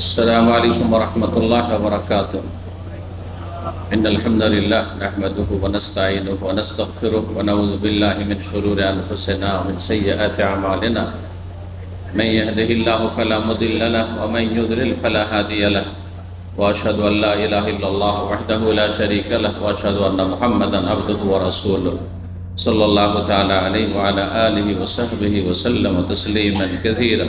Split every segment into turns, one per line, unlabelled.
السلام عليكم ورحمة الله وبركاته. إن الحمد لله نحمده ونستعينه ونستغفره ونعوذ بالله من شرور أنفسنا ومن سيئات أعمالنا. من يهده الله فلا مضل له ومن يضلل فلا هادي له. وأشهد أن لا إله إلا الله وحده لا شريك له وأشهد أن محمدا عبده ورسوله صلى الله تعالى عليه وعلى آله وصحبه وسلم تسليما كثيرا.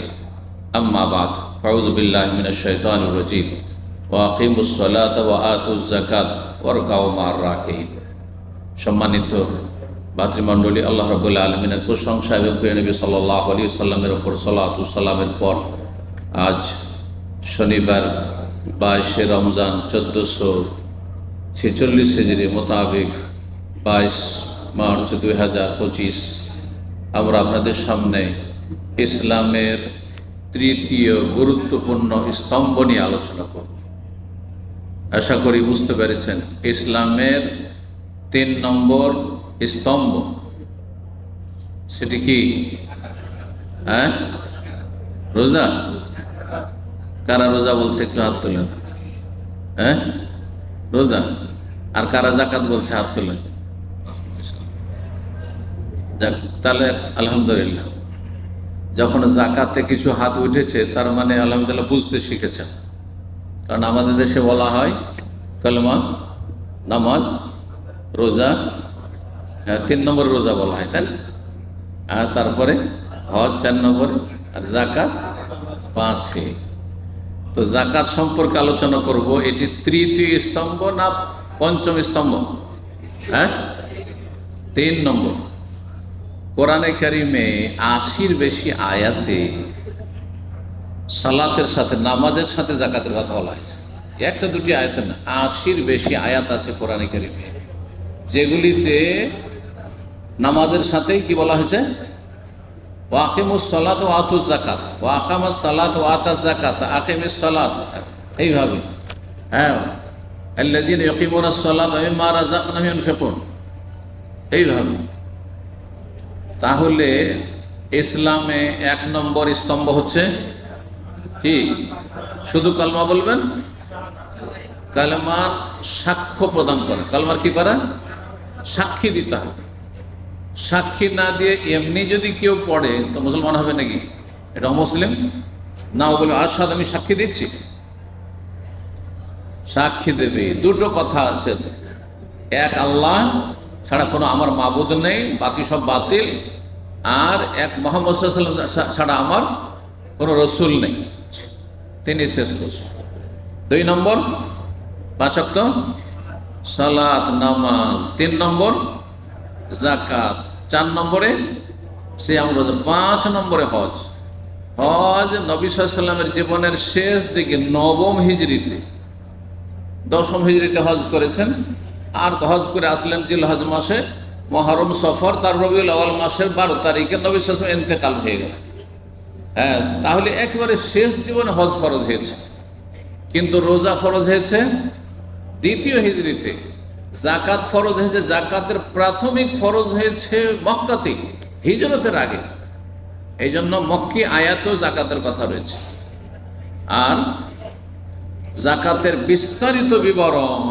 أما بعد أعوذ بالله من الشيطان الرجيم وأقيموا الصلاة وآتوا الزكاة واركعوا مع الراكعين. সম্মানিত ভাতৃমণ্ডলী, আল্লাহ রাব্বুল আলামিনের প্রশংসা এবং প্রিয় নবী সাল্লাল্লাহু আলাইহি ওয়াসাল্লামের উপর সালাতু সালামের পর আজ শনিবার 22 রমজান 1446 হিজরি মোতাবেক 22 মার্চ 2025 আমরা আপনাদের সামনে ইসলামের তৃতীয় গুরুত্বপূর্ণ স্তম্ভ নিয়ে আলোচনা করব। আশা করি বুঝতে পেরেছেন, ইসলামের 3 নম্বর স্তম্ভ সেটি কি? রোজা। কারা রোজা বলছে একটু হাত তোলেন। রোজা। আর কারা জাকাত বলছে হাত তোলেন। তাহলে আলহামদুলিল্লাহ, যখন জাকাতে কিছু হাত উঠেছে তার মানে আলহামদুলিল্লাহ বুঝতে শিখেছেন। কারণ আমাদের দেশে বলা হয় কালেমা, নামাজ, রোজা, 3 নম্বর রোজা বলা হয়, তাই না? আর তারপরে হজ 4 নম্বরে, আর জাকাত 5। তো জাকাত সম্পর্কে আলোচনা করব। এটি তৃতীয় স্তম্ভ না পঞ্চম স্তম্ভ? 3 নম্বর। কোরআনে কারিমে 80-র বেশি আয়াতে সালাতের সাথে, নামাজের সাথে জাকাতের কথা বলা হয়েছে। একটা দুটি আয়াতে না, 80-র বেশি আয়াত আছে কোরআনে কারিমে যেগুলিতে নামাজের সাথেই কি বলা হয়েছে? ওয়াকিমুস সালাত ওয়া আতুজ যাকাত, ওয়া আকামাস সালাত ওয়া আতাজ যাকাত, আকিমিস সালাত, এইভাবে। আল্লাযীনা ইয়াকিমুনাস সালাত ওয়া মিম্মা রাযাকনাহুম ইউনফিকুন, এইভাবে। তাহলে ইসলামে 1 নম্বর স্তম্ভ হচ্ছে কি? শুধু কালমা বলবেন, কালমার সাক্ষ্য প্রদান করা। কালমার কি করা? সাক্ষী দিতে হবে। সাক্ষী না দিয়ে এমনি যদি কেউ পড়ে তো মুসলমান হবে নাকি? এটা অমুসলিম না। ও বলে আশহাদু, আমি সাক্ষী দিচ্ছি। সাক্ষী দেবে। দুটো কথা আছে, এক আল্লাহ ছাড়া কোনো আমার মাবুদ নেই, বাকি সব বাতিল। আর এক মুহাম্মদ সাল্লাল্লাহু আলাইহি ওয়াসাল্লাম ছাড়া আমার কোনো রসুল নেই, তিনি শেষ রসুল। 2 নম্বর 5 ওয়াক্ত সালাত, নামাজ। 3 নম্বর যাকাত। 4 নম্বরে সিয়াম, রোজা। 5 নম্বরে হজ। হজ নবী সাল্লাল্লাহু আলাইহি ওয়াসাল্লামের জীবনের শেষ দিকে 9ম হিজরিতে, 10ম হিজরিতে হজ করেছেন। আর হজ করে আসলেন জিলহজ মাসে, মুহররম, সফর, তার রবিউল আউয়াল মাসের 12 তারিখে নবী সাল্লাল্লাহু আলাইহি ওয়াসাল্লাম ইন্তেকাল হয়ে গেল। তাহলে একেবারে শেষ জীবনে হজ ফরজ হয়েছে। কিন্তু রোজা ফরজ হয়েছে 2য় হিজরিতে। জাকাত ফরজ হয়েছে, জাকাতের প্রাথমিক ফরজ হয়েছে মক্কাতে, হিজরতের আগে। এই জন্য মক্কি আয়াতেও জাকাতের কথা রয়েছে। আর জাকাতের বিস্তারিত বিবরণ,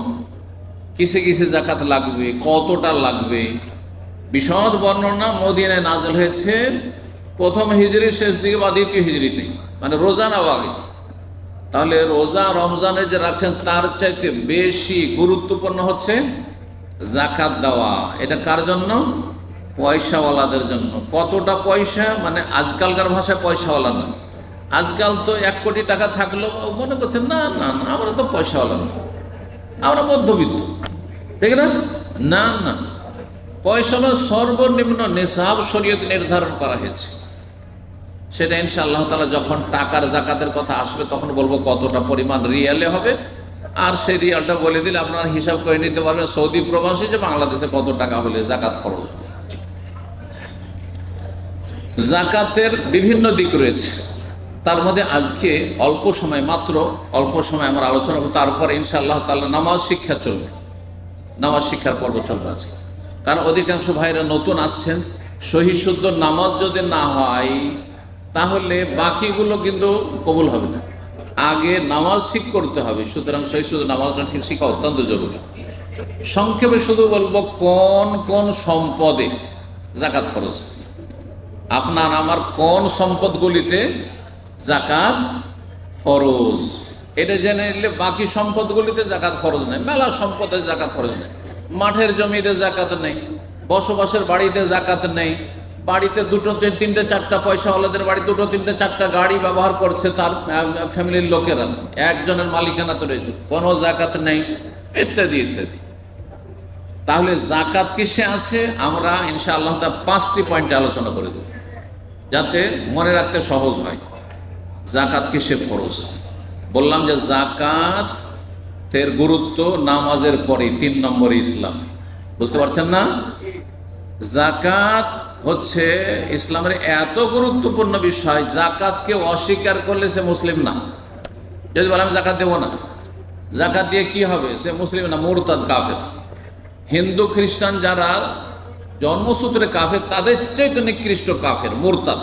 কিসে কিসে জাকাত লাগবে, কতটা লাগবে, বিশদ বর্ণনা মদিনায় নাযিল হয়েছে 1ম হিজরির শেষ দিকে বা 2য় হিজরিতে, মানে রোজা না আগে। তাহলে রোজা রমজানে যে রাখছেন তার চাইতে বেশি গুরুত্বপূর্ণ হচ্ছে জাকাত দেওয়া। এটা কার জন্য? পয়সাওয়ালাদের জন্য। কতটা পয়সা? মানে আজকালকার ভাষায় পয়সাওয়ালা না। আজকাল তো 1 কোটি টাকা থাকলেও মনে করছেন না না না আমরা তো পয়সাওয়ালা না, আমরা মধ্যবিত্ত, ঠিক না? না না, পয়সা সর্বনিম্ন নিসাব শরীয়তে নির্ধারণ করা হয়েছে। সেটা ইনশাআল্লাহ তাআলা যখন টাকার জাকাতের কথা আসবে তখন বলবো কতটা পরিমাণ রিয়ালে হবে। আর সেই রিয়ালটা বলে দিলে আপনারা হিসাব করে নিতে পারবেন সৌদি প্রবাসী যে বাংলাদেশে কত টাকা হলে জাকাত খরচ হবে। জাকাতের বিভিন্ন দিক রয়েছে, তার মধ্যে আজকে অল্প সময়, মাত্র অল্প সময় আমরা আলোচনা করব। তারপরে ইনশাআল্লাহ তাআলা নামাজ শিক্ষা চলবে, নামাজ শিক্ষার পর্ব চলবে আজকে। কারণ অধিকাংশ ভাইরা নতুন আসছেন, সহি শুদ্ধ নামাজ যদি না হয় তাহলে বাকিগুলো কিন্তু কবুল হবে না। আগে নামাজ ঠিক করতে হবে, সুতরাং সেই শুধু নামাজটা ঠিক শিখা অত্যন্ত জরুরি। সংক্ষেপে শুধু বলবো কোন কোন সম্পদে জাকাত ফরজ, আপনার আমার কোন সম্পদগুলিতে জাকাত ফরজ, এটা জেনে নিলে বাকি সম্পদগুলিতে জাকাত ফরজ নেই। মেলা সম্পদে জাকাত ফরজ নেই, মাঠের জমিতে জাকাত নেই, বসবাসের বাড়িতে জাকাত নেই, বাড়িতে দুটো তিনটে চারটা পয়সাওয়ালাদের বাড়ি দুটো তিনটে চারটা গাড়ি ব্যবহার করছে তার ফ্যামিলির লোকেরা, একজনের মালিকানা তো রয়েছে, কোনো জাকাত নেই, ইত্যাদি ইত্যাদি। তাহলে জাকাত কিসে আছে আমরা ইনশাআল্লাহ তা 5টি পয়েন্টে আলোচনা করে দেব, যাতে মনে রাখতে সহজ হয়। জাকাত কিসে ফরজ? বললাম যে জাকাতের গুরুত্ব নামাজের পরে 3 নম্বরে ইসলাম। বুঝতে পারছেন না? জাকাত হচ্ছে ইসলামের এত গুরুত্বপূর্ণ বিষয়, জাকাতকে অস্বীকার করলে সে মুসলিম না। যদি বলে আমি জাকাত দেবো না, জাকাত দিয়ে কি হবে? সে মুসলিম না, মুরতাদ, কাফের। হিন্দু খ্রিস্টান যারা জন্মসূত্রে কাফের, তাদের চাইতে নিকৃষ্ট কাফের, মুরতাদ।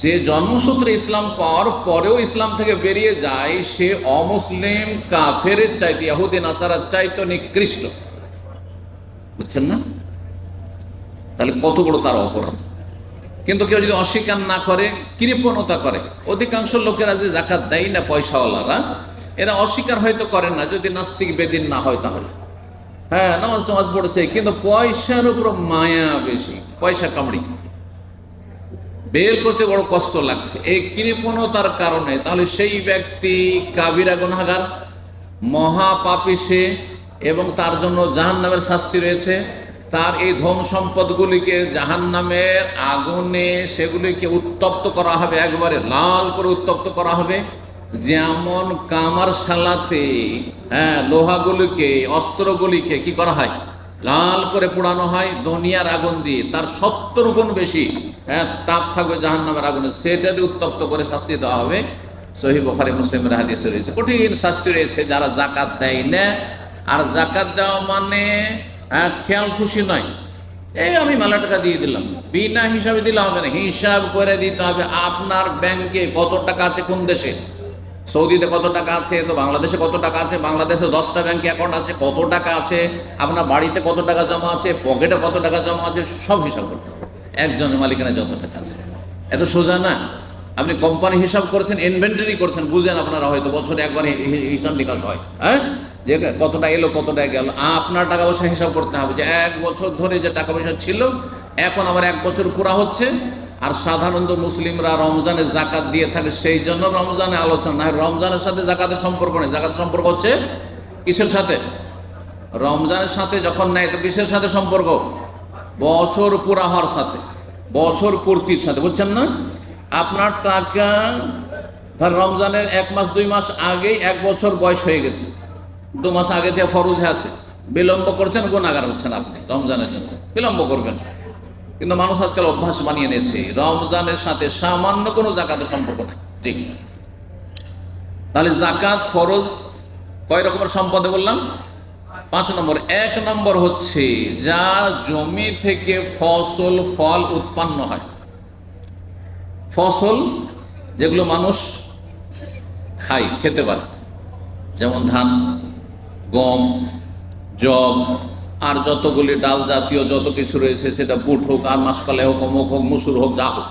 যে জন্মসূত্রে ইসলাম পাওয়ার পরেও ইসলাম থেকে বেরিয়ে যায়, সে অমুসলিম কাফেরের চাইতে, ইহুদি নাসারার চাইতে নিকৃষ্ট। বুঝছেন না? তাহলে কত বড় তার অপরাধ। কিন্তু কেউ যদি অস্বীকার না করে, কৃপণতা করে, অধিকাংশ লোকেরা যে জাকাত দেয় না পয়সাওয়ালারা, এরা অস্বীকার হয়তো করেন না, যদি নাস্তিক বেদিন না হয় তাহলে। হ্যাঁ, নামাজ টামাজ পড়েছে, কিন্তু পয়সার উপর মায়া বেশি, পয়সা কামড়ি, বের করতে বড় কষ্ট লাগছে, এই কৃপণতার কারণে। তাহলে সেই ব্যক্তি কাবিরা গুনাহগার, মহাপাপী সে, এবং তার জন্য জাহান্নামের শাস্তি রয়েছে। তার এই ধন সম্পদগুলিকে জাহান্নামের আগুনে সেগুলিকে উত্তপ্ত করা হবে, একবারে লাল করে উত্তপ্ত করা হবে। যেমন কামার শালাতে লোহাগুলিকে, অস্ত্রগুলিকে কি করা হয়? লাল করে পোড়ানো হয় দুনিয়ার আগুন দিয়ে, তার 70 গুণ বেশি তাপ থাকবে জাহান্নামের আগুনে, সেটা দিয়ে উত্তপ্ত করে শাস্তি দেওয়া হবে। সহিহ বুখারী মুসলিমের হাদিসে রয়েছে, কঠিন শাস্তি রয়েছে যারা জাকাত দেয় না। আর জাকাত দেওয়া মানে খেয়াল খুশি নয়, এই আমি মেলা টাকা দিয়ে দিলাম, বিনা হিসাবে দিলে হবে না, হিসাব করে দিতে হবে। আপনার ব্যাংকে কত টাকা আছে, কোন দেশে, সৌদিতে কত টাকা আছে, তো বাংলাদেশে কত টাকা আছে, বাংলাদেশে 10টা ব্যাংকে অ্যাকাউন্ট আছে, কত টাকা আছে, আপনার বাড়িতে কত টাকা জমা আছে, পকেটে কত টাকা জমা আছে, সব হিসাব করতে হবে। একজনের মালিকানা যত টাকা আছে, এত সোজা না। আপনি কোম্পানি হিসাব করেছেন, ইনভেন্টরি করছেন, বুঝেন আপনারা, হয়তো বছরে একবার হিসাব নিকাশ হয়, হ্যাঁ, যে কতটা এলো কতটা গেল। আপনার টাকা পয়সা হিসাব করতে হবে, যে 1 বছর ধরে যে টাকা পয়সা ছিল, এখন আবার 1 বছর পুরা হচ্ছে। আর সাধারণত মুসলিমরা রমজানে জাকাত দিয়ে থাকে, সেই জন্য রমজানে আলোচনা না, রমজানের সাথে জাকাতের সম্পর্ক নেই। জাকাতের সম্পর্ক হচ্ছে কিসের সাথে? রমজানের সাথে যখন নেয়, তো কিসের সাথে সম্পর্ক? বছর পুরা হওয়ার সাথে, বছর পূর্তির সাথে। বুঝছেন না? আপনার টাকা ধর রমজানের 1 মাস 2 মাস আগেই 1 বছর বয়স হয়ে গেছে, 2 মাস আগে থেকে ফরজ আছে, বিলম্ব করছেন, গুনাহগার হচ্ছেন আপনি। রমজানের জন্য বিলম্ব করবেন, কিন্তু মানুষ আজকাল অভ্যাস বানিয়ে নিয়েছে, রমজানের সাথে সামান্য কোনো জাকাতের সম্পর্ক নাই। ঠিক, তাহলে জাকাত ফরজ কয় রকমের সম্পদে বললাম? 5 নম্বর। 1 নম্বর হচ্ছে যা জমি থেকে ফসল ফল উৎপন্ন হয়, ফসল যেগুলো মানুষ খায়, খেতে পারে, যেমন ধান, গম, জব, আর যতগুলি ডাল জাতীয় যত কিছু রয়েছে, সেটা বুট হোক, আর মাসকলাই হোক, অমুক হোক, মুসুর হোক, যা হোক,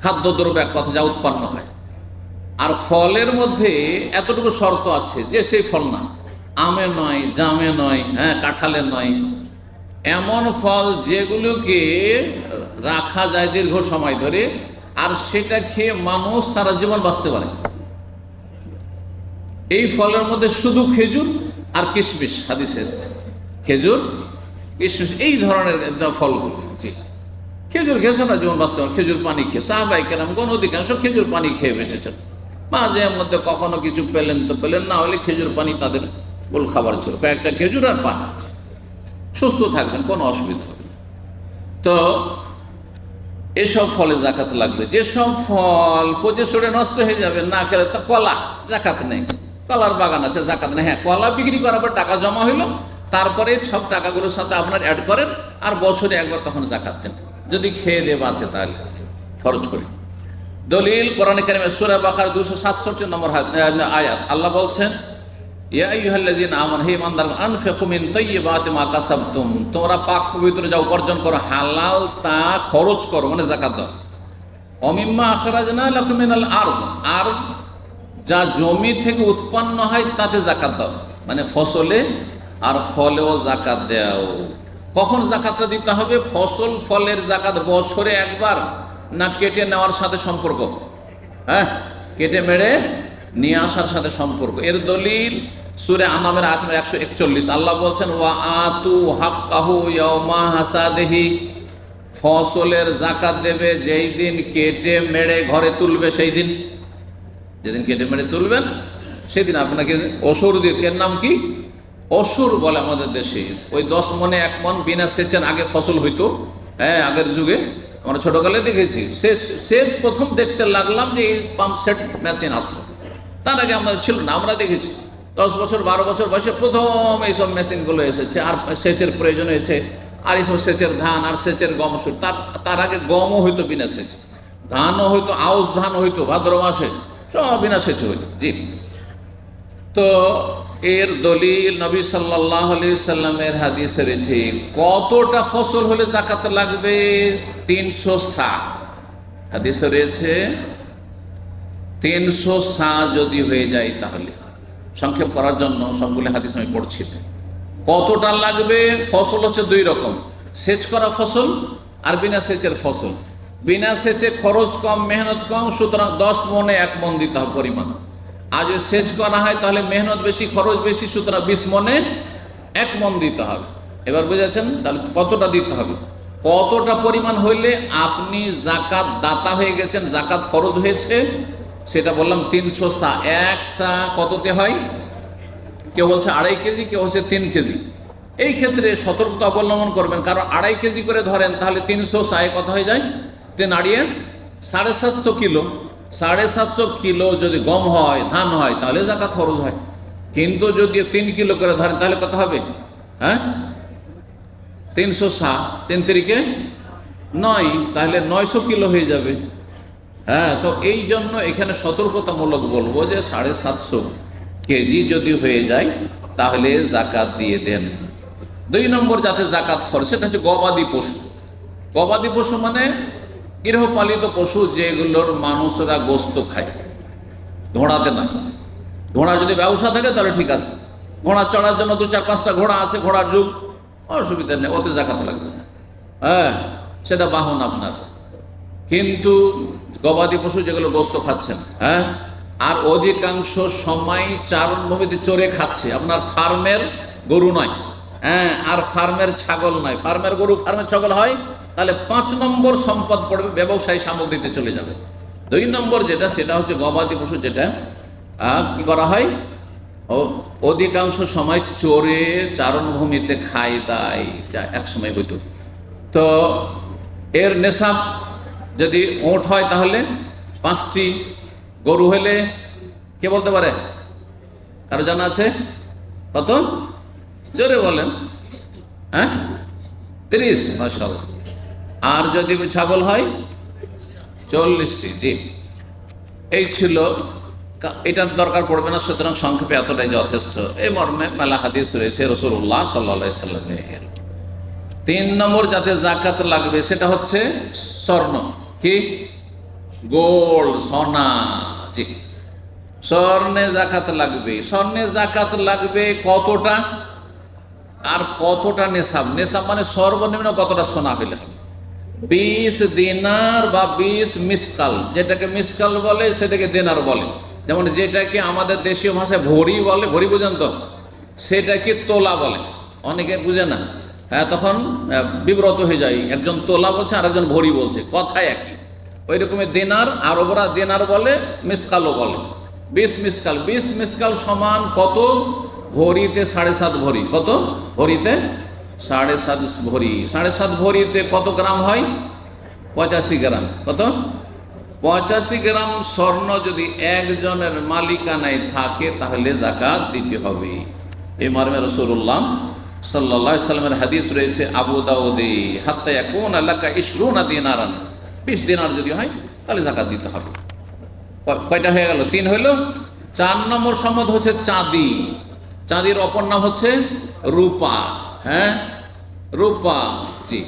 খাদ্যদ্রব্য এক কথা যা উৎপন্ন হয়। আর ফলের মধ্যে এতটুকু শর্ত আছে যে সেই ফল না, আমে নয়, জামে নয়, কাঁঠালের নয়, এমন ফল যেগুলোকে রাখা যায় দীর্ঘ সময় ধরে, আর সেটা খেয়ে মানুষ সারা জীবন বাঁচতে পারে। এই ফলের মধ্যে শুধু খেজুর আর কিশমিশ হাদিসে এসেছে, খেজুর, কিশমিশ, এই ধরনের ফলগুলো। জি, খেজুর খেয়ে সারা জীবন বাঁচতে পারে, খেজুর পানি খেয়ে। সাহাবায়ে কেরামগণ অধিকাংশ খেজুর পানি খেয়ে বেঁচেছেন। মাঝে মধ্যে কখনো কিছু পেলেন তো পেলেন, না হলে খেজুর পানি তাদের মূল খাবার ছিল, কয়েকটা খেজুর আর পানি, সুস্থ থাকবেন, কোনো অসুবিধা হবে না। তো এসব ফলে জাকাত লাগবে। যেসব ফল পচে সরে নষ্ট হয়ে যাবে, না খেলে, তা কলা, জাকাত নেই। কলার বাগান আছে, জাকাত নেই। হ্যাঁ, কলা বিক্রি করার পর টাকা জমা হইলো, তারপরে সব টাকাগুলোর সাথে আপনার অ্যাড করেন, আর বছরে একবার তখন জাকাত দেন, যদি খেয়ে দিয়ে বাঁচে তাহলে খরচ করে। দলিল কোরআনে কারিমে সূরা বাকারা 267 নম্বর আয়াত, আল্লাহ বলছেন, ইয়া আইয়ুহাল্লাযীনা আমানু, হে ঈমানদারগণ, আনফিকু মিন তাইয়্যিবাতি মা কাসাবতুম, তোমরা পাক পবিত্র যা উপার্জন করো, হালাল তা খরচ করো, মানে যাকাত দাও। অমিম্মা আখরাজনা লাকুম মিনাল আরদ, আর যা জমি থেকে উৎপন্ন হয় তাতে যাকাত দাও, মানে ফসলে আর ফলেও যাকাত দাও। কখন যাকাতটা দিতে হবে? ফসল ফলের যাকাত বছরে একবার, না কেটে নেওয়ার সাথে সম্পর্ক? হ্যাঁ, কেটে মেরে নিয়ে আসার সাথে সম্পর্ক। এর দলিল সূরা আনামের আয়াত 141, আল্লাহ বলছেন, ওয়া আতু হাক্কাহু ইয়াওমা হাসাদিহি, ফসলের যাকাত দেবে যেই দিন কেটে মেরে ঘরে তুলবে, সেই দিন, যেদিন কেটে মেরে তুলবেন সেদিন আপনাকে অসুর দিতে। এর নাম কি? অসুর বলে আমাদের দেশে। ওই 10 মনে 1 মন বিনা সেচেন আগে ফসল হইতো। হ্যাঁ, আগের যুগে আমরা ছোটকালে দেখেছি। সেচ প্রথম দেখতে লাগলাম যে এই পাম্প সেট মেশিন আসলো, তার আগে আমাদের ছিল না। আমরা দেখেছি 10 বছর 12 বছর বয়সে প্রথম এইসব মেশিনগুলো এসেছে, আর সেচের প্রয়োজন হয়েছে, আর এইসব সেচের ধান আর সেচের গম সুর। তার আগে গমও হইতো বিনা সেচে, ধানও হইতো, আউশ ধান হইতো ভাদ্র মাসে, সব বিনা সেচে হইতো। জি, তো এর দলিল নবী সাল্লাল্লাহু আলাইহি সাল্লামের হাদিসে রয়েছে, কতটা ফসল হলে যাকাত লাগবে? 300 সা। হাদিসে রয়েছে 300 সা যদি হয়ে যায়, তাহলে সংক্ষেপ করার জন্য সবগুলো হাদিস আমি পড়ছি। কতটা লাগবে? ফসল হচ্ছে 2 রকম, সেচ করা ফসল আর বিনা সেচের ফসল। বিনা সেচে খরচ কম, মেহনত কম, সুতরাং 10 মনে 1 মন দিতে হবে পরিমাণ। আর যদি সেচ করা হয় তাহলে মেহনত বেশি, খরচ বেশি, সুতরাং 20 মনে 1 মন দিতে হবে। এবার বুঝেছেন? তাহলে কতটা দিতে হবে, কতটা পরিমাণ হইলে আপনি যাকাত দাতা হয়ে গেছেন, যাকাত খরচ হয়েছে, সেটা বললাম 300 সা। 1 সা কততে হয়? কেউ বলছে 2.5 কেজি, কেউ হচ্ছে 3 কেজি। এই ক্ষেত্রে সতর্কতা অবলম্বন করবেন, কারণ 2.5 কেজি করে ধরেন, তাহলে 300 সায় কত হয়ে যায়? 3 আড়িয়ে 750 কিলো। 750 কিলো যদি গম হয়, ধান হয়, তাহলে যাকাত খরচ হয়। কিন্তু যদি 3 কিলো করে ধরেন, তাহলে কত হবে? হ্যাঁ, 300 সা 3 তিরিকে 9, তাহলে 900 কিলো হয়ে যাবে। হ্যাঁ, তো এই জন্য এখানে সতর্কতামূলক বলবো যে 750 কেজি যদি হয়ে যায় তাহলে যাকাত দিয়ে দেন। 2 নম্বর যাতে যাকাত খরচ, সেটা হচ্ছে গবাদি পশু। গবাদি পশু মানে গৃহপালিত পশু, যেগুলোর মানুষরা গোস্ত খায়, ঘোড়াতে না। ঘোড়া যদি ব্যবসা থাকে তাহলে ঠিক আছে, ঘোড়া চড়ার জন্য 2-4-5টা ঘোড়া আছে, ঘোড়ার যুগ, অসুবিধা নেই, ওতে যাকাত লাগবে না। হ্যাঁ, সেটা বাহন আপনার। কিন্তু গবাদি পশু যেগুলো গোস্ত খাচ্ছেন, হ্যাঁ, আর অধিকাংশ সময় চারণভূমিতে চড়ে খাচ্ছে, আপনার ফার্মের গরু নয়, হ্যাঁ, আর ফার্মের ছাগল নয়। ফার্মের গরু, ফার্মের ছাগল হয়, তাহলে 5 নম্বর সম্পদ পড়বে, ব্যবসায়ী সামগ্রীতে চলে যাবে। 2 নম্বর যেটা, সেটা হচ্ছে গবাদি পশু, যেটা কি করা হয়, অধিকাংশ সময় চড়ে চারণভূমিতে খায় দায়, যা এক সময় হইতো। তো এর নেশাব যদি ওঁট হয় তাহলে 5টি, গরু হলে কে বলতে পারে? কারো জানা আছে? কত? জোরে বলেন। হ্যাঁ, 30, মাশাআল্লাহ। আর যদি ছাগল হয় 40টি। জি, এই ছিল, এটার দরকার পড়বে না, সুতরাং সংক্ষেপে এতটাই যথেষ্ট। এই মর্মে মেলা হাদিস রয়েছে রাসূলুল্লাহ সাল্লাল্লাহু আলাইহি সাল্লামের। 3 নম্বর যাতে যাকাত লাগবে সেটা হচ্ছে স্বর্ণ। কি? গোল্ড, সোনা। জি, স্বর্ণে যাকাত লাগবে। স্বর্ণে যাকাত লাগবে কতটা, আর কতটা নেশাব? নেশাব মানে সর্বনিম্ন কতটা সোনা হইলে হবে? 20 দিনার বা 20 মিসকাল। যেটাকে মিসকাল বলে সেটাকে দিনার বলে। যেমন যেটাকে আমাদের দেশীয় ভাষায় ভরি বলে, ভরি বুঝেন তো, সেটাকে তোলা বলে। অনেকে বুঝে না, হ্যাঁ, তখন বিব্রত হয়ে যায়, একজন তোলা বলছে আর একজন ভরি বলছে, কথায় একই। ওই রকমের দিনার, আরবরা দিনার বলে, মিসকালও বলে। 20 মিসকাল। 20 মিসকাল সমান কত? ভরিতে 7.5 ভরি। কত ভরিতে? 7.5 ভরি। 7.5 ভরিতে কত গ্রাম হয়? 85 গ্রাম। কত? 85 গ্রাম স্বর্ণ যদি একজনের মালিকানায় থাকে তাহলে যাকাত দিতে হবে। এই মর্মে রাসূলুল্লাহ সাল্লাল্লাহু আলাইহি সাল্লামের হাদিস রয়েছে আবু দাউদে, হাত্তা ইয়াকুনা লাকা 20 দিনারান। 20 দিনার যদি হয় তাহলে জাকাত দিতে হবে। কয়টা হয়ে গেল? 3 হইল। 4 নম্বর সম্পদ হচ্ছে চাঁদি। চাঁদির অপর নাম হচ্ছে রূপা। হ্যাঁ, রূপা। জি,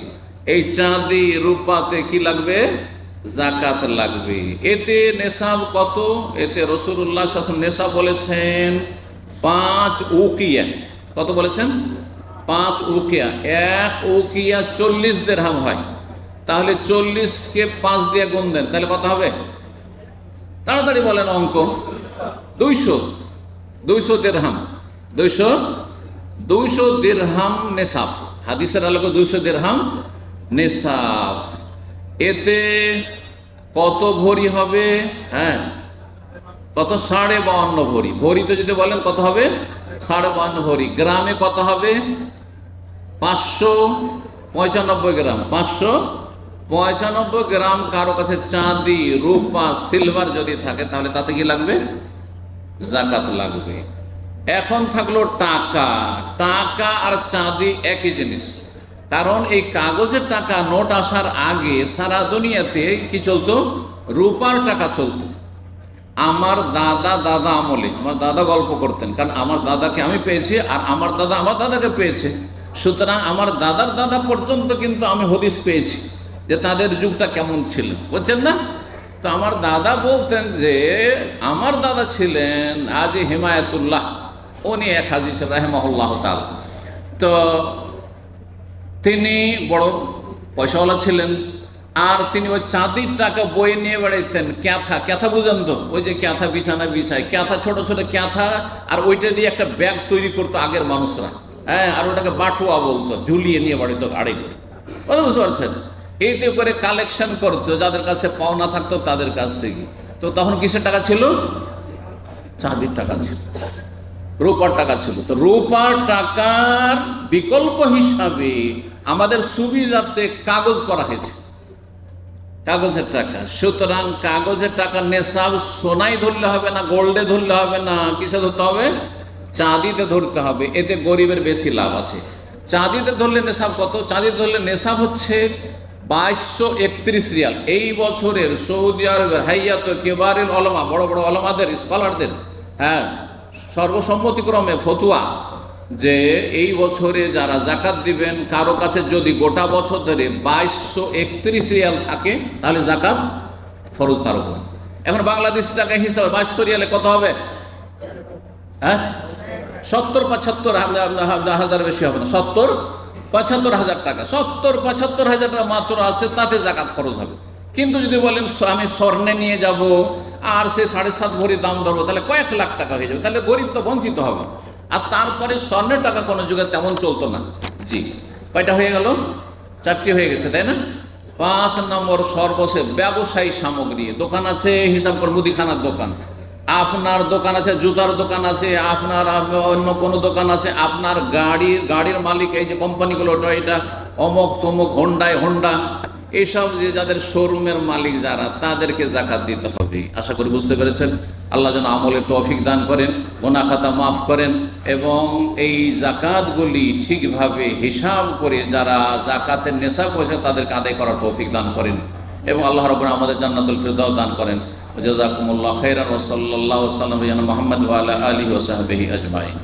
এই চাঁদি রূপাতে কি লাগবে? জাকাত লাগবে। এতে নেশাব কত? এতে রাসূলুল্লাহ সাল্লাল্লাহু আলাইহি ওয়াসাল্লাম নেশাব বলেছেন 5 উকিয়া। কত বলেছেন? 5 উকিয়া। 1 উকিয়া 40 দিরহাম হয়। তাহলে 40-কে 5 দিয়ে গুণ দেন, তাহলে কত হবে? তাড়াতাড়ি বলেন অঙ্ক। 200 দিরহাম। 200 দিরহাম নেশাব। হাদিসের আলোকে 200 দিরহাম নেশাব। এতে কত ভরি হবে? হ্যাঁ, কত? 52.5 ভরি। ভরিতে যদি বলেন কত হবে? 52.5 ভরি। গ্রামে কত হবে? 595 গ্রাম। 595 গ্রাম কারো কাছে চাঁদি, রূপা, সিলভার যদি থাকে তাহলে তাতে কি লাগবে? জাকাত লাগবে। এখন থাকলো টাকা। টাকা আর চাঁদি একই জিনিস, কারণ এই কাগজের টাকা নোট আসার আগে সারা দুনিয়াতে কি চলতো? রূপার টাকা চলতো। আমার দাদা আমলে আমার দাদা গল্প করতেন, কারণ আমার দাদাকে আমি পেয়েছি আর আমার দাদা আমার দাদাকে পেয়েছে, সুতরাং আমার দাদার দাদা পর্যন্ত কিন্তু আমি হদিস পেয়েছি যে তাদের যুগটা কেমন ছিল, বুঝছেন না? তো আমার দাদা বলতেন যে আমার দাদা ছিলেন আজি হিমায়াতুল্লাহ, উনি এক হাজি রাহিমাহুল্লাহ তাআলা। তো তিনি বড় পয়সাওয়ালা ছিলেন, আর তিনি ওই চাঁদির টাকা বই নিয়ে বেড়াইতেন। ক্যাথা বুঝেন তো? ওই যে ক্যাথা বিছানা বিছায়, ক্যাথা, ছোট ছোট ক্যাথা, আর ওইটা দিয়ে একটা ব্যাগ তৈরি করতো আগের মানুষরা। হ্যাঁ, আর ওটাকে বাটুয়া বলতো, ঝুলিয়ে নিয়ে বাড়িতো গাড়ি করে। বুঝতে পারছেন? এইতে করে কালেকশন করতো যাদের কাছে পাওনা থাকতো তাদের কাছ থেকে। তো তখন কিসের টাকা ছিল? চাঁদির টাকা ছিল, রূপার টাকা ছিল। তো রূপার টাকার বিকল্প হিসাবে আমাদের সুবিধার্থে কাগজ করা হয়েছে, কাগজের টাকা। সুতরাং কাগজের টাকা নেশাব সোনায় ধরলে হবে না, গোল্ডে ধরলে হবে না, কিসে ধরতে হবে? চাঁদিতে ধরতে হবে। এতে গরিবের বেশি লাভ আছে। চাঁদিতে ধরলে নেশাব কত? চাঁদিতে ধরলে নেশাব হচ্ছে 2231 রিয়াল। এই বছরের সৌদি আরবের হাইয়াত কেবারিল ওলামা, বড় বড় ওলামাদের, স্কলারদের, হ্যাঁ, সর্বসম্মতিক্রমে ফতুয়া যে এই বছরে যারা জাকাত দিবেন কারো কাছে যদি গোটা বছর ধরে 2231 রিয়াল থাকে তাহলে জাকাত ফরজ তার উপর। এখন বাংলাদেশি টাকা হিসাবে 2200 রিয়ালে কত হবে? হ্যাঁ, 70-75 হাজার, বেশি হবে না, 70-75 হাজার টাকা। 70-75 হাজার টাকা মাত্র আছে, তাতে জাকাত ফরজ হবে। কিন্তু যদি বলেন আমি স্বর্ণে নিয়ে যাব আর সে 7.5 ভরি দাম ধরবো, তাহলে কয়েক লাখ টাকা হয়ে যাবে, তাহলে গরিব তো বঞ্চিত হবে। আর তারপরে স্বর্ণের টাকা কোনো যুগে তেমন চলতো না। জি, কয়টা হয়ে গেল? 4টি হয়ে গেছে, তাই না? 5 নম্বর সর্বশেষ ব্যবসায়ী সামগ্রী। দোকান আছে, হিসাব করে মুদিখানার দোকান, আপনার দোকান আছে, জুতার দোকান আছে, আপনার অন্য কোনো দোকান আছে, আপনার গাড়ির মালিক, এই যে কোম্পানিগুলো টয়টা, অমক তমক, হোন্ডা, এইসব যে যাদের শোরুমের মালিক যারা, তাদেরকে জাকাত দিতে হবে। আশা করি বুঝতে পেরেছেন। আল্লাহ যেন আমলের তৌফিক দান করেন, গুনাহ খাতা মাফ করেন, এবং এই জাকাতগুলি ঠিকভাবে হিসাব করে যারা জাকাতের নেশা করেছে তাদেরকে আদায় করার তৌফিক দান করেন, এবং আল্লাহ রাব্বুল আমাদের জান্নাতুল ফিরদাউস দান করেন। জাযাকুমুল্লাহু খাইরান ওয়া সাল্লাল্লাহু আলা মুহাম্মদ ওয়া আলা আলিহি ওয়া সাহবিহি আজমাইন।